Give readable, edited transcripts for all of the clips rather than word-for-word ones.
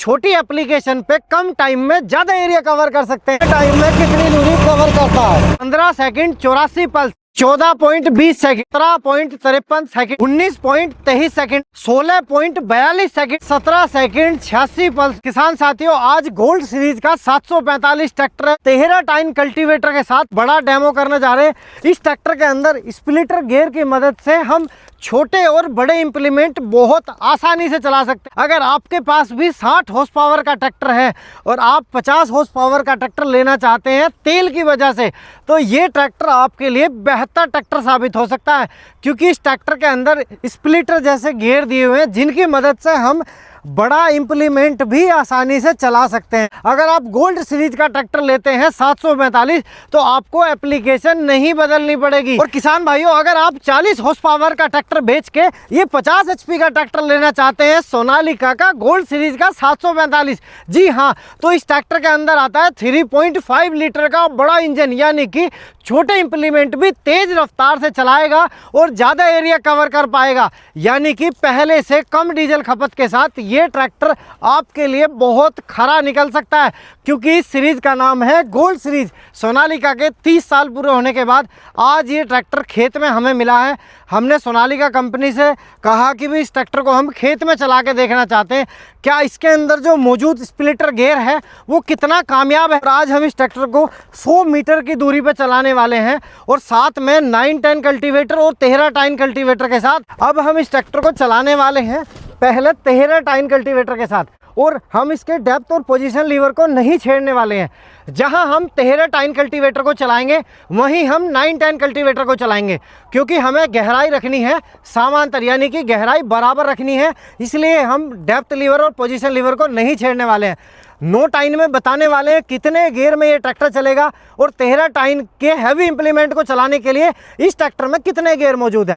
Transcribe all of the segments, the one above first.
छोटी एप्लीकेशन पे कम टाइम में ज्यादा एरिया कवर कर सकते हैं। टाइम में कितनी दूरी कवर करता है? 15 second 84 pulse, 14.20 second, 17.53 second, 19.23 second, 16.42 second, 17 second 86 pulse. किसान साथियों, आज गोल्ड सीरीज का 745 ट्रैक्टर 13 टाइन कल्टीवेटर के साथ बड़ा डेमो करने जा रहे हैं। इस ट्रैक्टर के अंदर स्प्लिटर गियर की मदद से हम छोटे और बड़े इंप्लीमेंट बहुत आसानी से चला सकते हैं। अगर आपके पास भी 60 हॉर्स पावर का ट्रैक्टर है और आप 50 हॉर्स पावर का ट्रैक्टर लेना चाहते हैं तेल की वजह से, तो ये ट्रैक्टर आपके लिए बेहतर ट्रैक्टर साबित हो सकता है, क्योंकि इस ट्रैक्टर के अंदर स्प्लिटर जैसे गियर दिए हुए हैं जिनकी मदद से हम बड़ा इंप्लीमेंट भी आसानी से चला सकते हैं। अगर आप गोल्ड सीरीज का ट्रैक्टर लेते हैं 745, तो आपको एप्लीकेशन नहीं बदलनी पड़ेगी। और किसान भाइयों, अगर आप 40 हॉर्स पावर का ट्रैक्टर बेच के ये 50 एचपी का ट्रैक्टर लेना चाहते हैं सोनालिका का गोल्ड सीरीज का 745, जी हाँ, तो इस ट्रैक्टर के अंदर आता है 3.5 लीटर का बड़ा इंजन, यानी कि छोटे इंप्लीमेंट भी तेज रफ्तार से चलाएगा और ज़्यादा एरिया कवर कर पाएगा, यानी कि पहले से कम डीजल खपत के साथ ये ट्रैक्टर आपके लिए बहुत खरा निकल सकता है। क्योंकि इस सीरीज़ का नाम है गोल्ड सीरीज। सोनालिका के 30 साल पूरे होने के बाद आज ये ट्रैक्टर खेत में हमें मिला है। हमने सोनालिका कंपनी से कहा कि भी इस ट्रैक्टर को हम खेत में चला के देखना चाहते हैं, क्या इसके अंदर जो मौजूद स्प्लिटर गियर है वो कितना कामयाब है। और आज हम इस ट्रैक्टर को 100 मीटर की दूरी पर चलाने वाले हैं और साथ में 9-10 कल्टीवेटर और 13 टाइन कल्टीवेटर के साथ। अब हम इस ट्रैक्टर को चलाने वाले हैं पहले 13 टाइन कल्टीवेटर के साथ, और हम इसके डेप्थ और पोजीशन लीवर को नहीं छेड़ने वाले हैं। जहां हम 13 टाइन कल्टीवेटर को चलाएंगे वहीं हम 9-10 कल्टीवेटर को चलाएंगे, क्योंकि हमें गहराई रखनी है समांतर, यानी कि गहराई बराबर रखनी है, इसलिए हम डेप्थ लीवर और पोजीशन लीवर को नहीं छेड़ने वाले हैं। 9 टाइन में बताने वाले हैं कितने गियर में ये ट्रैक्टर चलेगा, और 13 टाइन के हैवी इंप्लीमेंट को चलाने के लिए इस ट्रैक्टर में कितने गियर मौजूद है।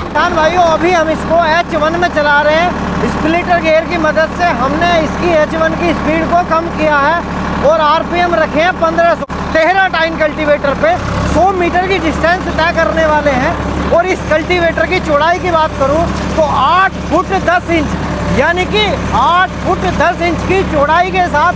किसान भाइयों, अभी हम इसको H1 में चला रहे हैं। स्प्लिटर गियर की मदद से हमने इसकी H1 की स्पीड को कम किया है और RPM रखे हैं 1500। 13 टाइन कल्टीवेटर पे 100 मीटर की डिस्टेंस तय करने वाले हैं। और इस कल्टीवेटर की चौड़ाई की बात करूं तो 8 फुट 10 इंच, यानी कि 8 फुट 10 इंच की चौड़ाई के साथ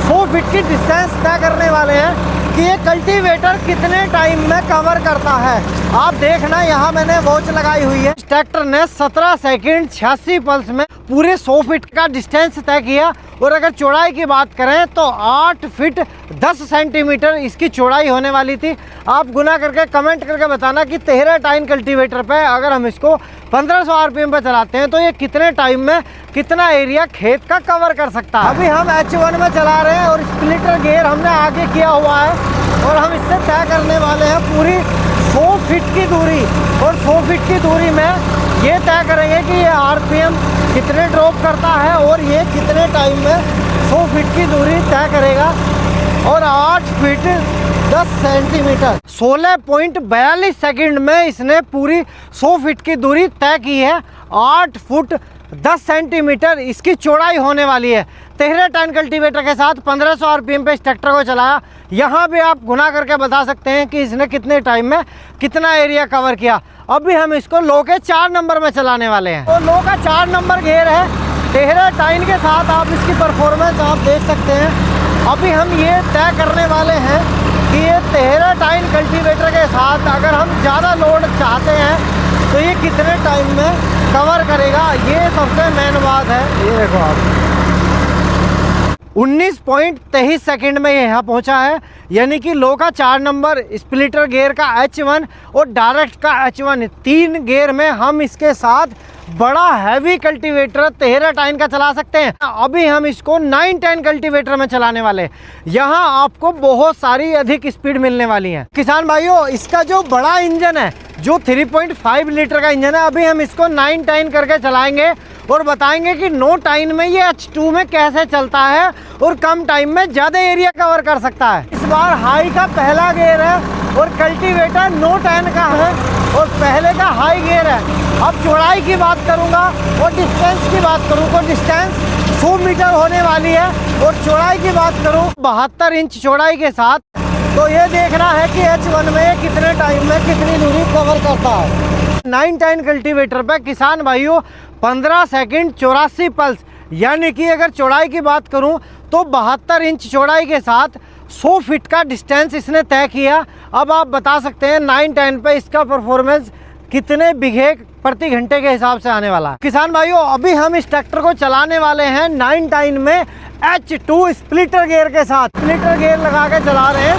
100 फीट की डिस्टेंस तय करने वाले हैं कि ये कल्टीवेटर कितने टाइम में कवर करता है। आप देखना, यहाँ मैंने वॉच लगाई हुई है। इस ट्रैक्टर ने 17 सेकंड 86 पल्स में पूरे 100 फीट का डिस्टेंस तय किया। और अगर चौड़ाई की बात करें तो 8 फीट 10 सेंटीमीटर इसकी चौड़ाई होने वाली थी। आप गुना करके कमेंट करके बताना कि 13 टाइन कल्टीवेटर पे अगर हम इसको 1500 RPM पे चलाते हैं तो ये कितने टाइम में कितना एरिया खेत का कवर कर सकता है। अभी हम H1 में चला रहे हैं और स्प्लिटर गियर हमने आगे किया हुआ है और हम इससे तय करने वाले हैं पूरी 100 फीट की दूरी। और 100 फीट की दूरी में ये तय करेंगे कि ये RPM कितने ड्रॉप करता है और ये कितने टाइम में 100 फीट की दूरी तय करेगा। और 8 फीट 10 सेंटीमीटर 16.42 सेकंड में इसने पूरी 100 फीट की दूरी तय की है। 8 फुट 10 सेंटीमीटर इसकी चौड़ाई होने वाली है। 13 टन कल्टीवेटर के साथ 1500 RPM पे इस ट्रैक्टर को चलाया। यहाँ भी आप गुना करके बता सकते हैं कि इसने कितने टाइम में कितना एरिया कवर किया। अभी हम इसको लो के 4 नंबर में चलाने वाले हैं। तो लो का 4 नंबर गियर है। 13 टाइन के साथ आप इसकी परफॉर्मेंस आप देख सकते हैं। अभी हम ये तय करने वाले हैं कि ये 13 टाइन कल्टीवेटर के साथ अगर हम ज़्यादा लोड चाहते हैं तो ये कितने टाइम में कवर करेगा। ये सबसे मेन बात है। ये देखो आप 19.23 सेकंड में ये यहाँ पहुँचा है, यानी कि लो का 4 नंबर, स्प्लिटर गियर का H1 और डायरेक्ट का H1, 3 गियर में हम इसके साथ बड़ा हैवी कल्टीवेटर 13 टाइन का चला सकते हैं। अभी हम इसको 9-10 कल्टीवेटर में चलाने वाले। यहाँ आपको बहुत सारी अधिक स्पीड मिलने वाली है। किसान भाइयों, इसका जो बड़ा इंजन है, जो 3.5 लीटर का इंजन है, अभी हम इसको 9-10 करके चलाएंगे और बताएंगे कि 9 टाइन में ये H2 में कैसे चलता है और कम टाइम में ज़्यादा एरिया कवर कर सकता है। इस बार हाई का पहला गियर है और कल्टीवेटर 9-10 का है और पहले का हाई गियर है। अब चौड़ाई की बात करूंगा और डिस्टेंस की बात करूँ तो डिस्टेंस 100 मीटर होने वाली है और चौड़ाई की बात करूँ 72 इंच चौड़ाई के साथ। तो ये देखना है कि H1 में कितने टाइम में कितनी दूरी कवर करता है। 9-10 कल्टीवेटर पे किसान भाइयों 15 सेकंड 84 पल्स, यानी कि अगर चौड़ाई की बात करूं तो 72 इंच चौड़ाई के साथ 100 फीट का डिस्टेंस इसने तय किया। अब आप बता सकते हैं 9-10 पे इसका परफॉर्मेंस कितने बीघे प्रति घंटे के हिसाब से आने वाला है। किसान भाइयों, अभी हम इस ट्रैक्टर को चलाने वाले हैं 9-10 में H2 स्प्लिटर गियर के साथ। स्प्लिटर गियर लगा के चला रहे हैं,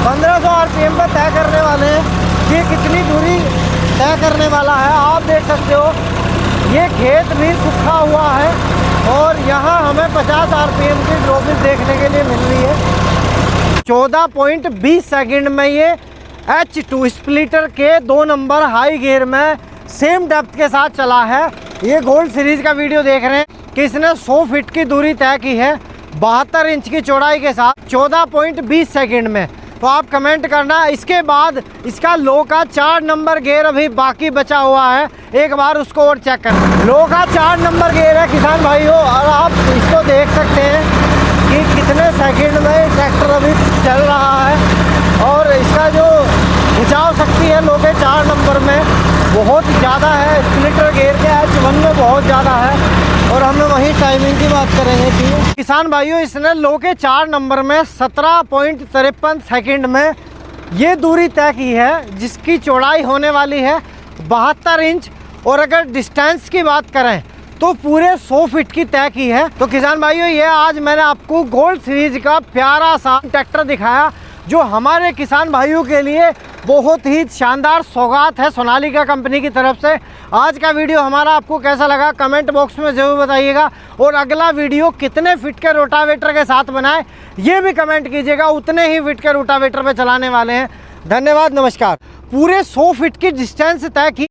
1500 आरपीएम पर तय करने वाले हैं। ये कितनी दूरी तय करने वाला है आप देख सकते हो। ये खेत भी सूखा हुआ है और यहाँ हमें 50 आरपीएम की ड्रॉपिंग देखने के लिए मिल रही है। 14.20 सेकंड में ये H2 स्प्लिटर के 2 नंबर हाई गियर में सेम डेप्थ के साथ चला है। ये गोल्ड सीरीज का वीडियो देख रहे हैं कि इसने 100 फीट की दूरी तय की है 72 इंच की चौड़ाई के साथ 14.20 सेकंड में। तो आप कमेंट करना। इसके बाद इसका लो का 4 नंबर गियर अभी बाकी बचा हुआ है, एक बार उसको और चेक करना। लो का 4 नंबर गियर है किसान भाइयों, और आप इसको देख सकते हैं कि कितने सेकंड में ट्रैक्टर अभी चल रहा है। और इसका जो खिंचाव शक्ति है लो के 4 नंबर में बहुत ज़्यादा है, स्प्लिटर गियर के H1 में बहुत ज़्यादा है। और हमें वही टाइमिंग की बात करेंगे कि किसान भाइयों इसने लो के 4 नंबर में 17.53 सेकंड में ये दूरी तय की है, जिसकी चौड़ाई होने वाली है 72 इंच। और अगर डिस्टेंस की बात करें तो पूरे 100 फीट की तय की है। तो किसान भाइयों, ये आज मैंने आपको गोल्ड सीरीज का प्यारा सा ट्रैक्टर दिखाया जो हमारे किसान भाइयों के लिए बहुत ही शानदार सौगात है सोनालिका कंपनी की तरफ से। आज का वीडियो हमारा आपको कैसा लगा कमेंट बॉक्स में ज़रूर बताइएगा। और अगला वीडियो कितने फिट के रोटावेटर के साथ बनाए ये भी कमेंट कीजिएगा। उतने ही फिट के रोटावेटर पे चलाने वाले हैं। धन्यवाद, नमस्कार। पूरे 100 फीट की डिस्टेंस तय की।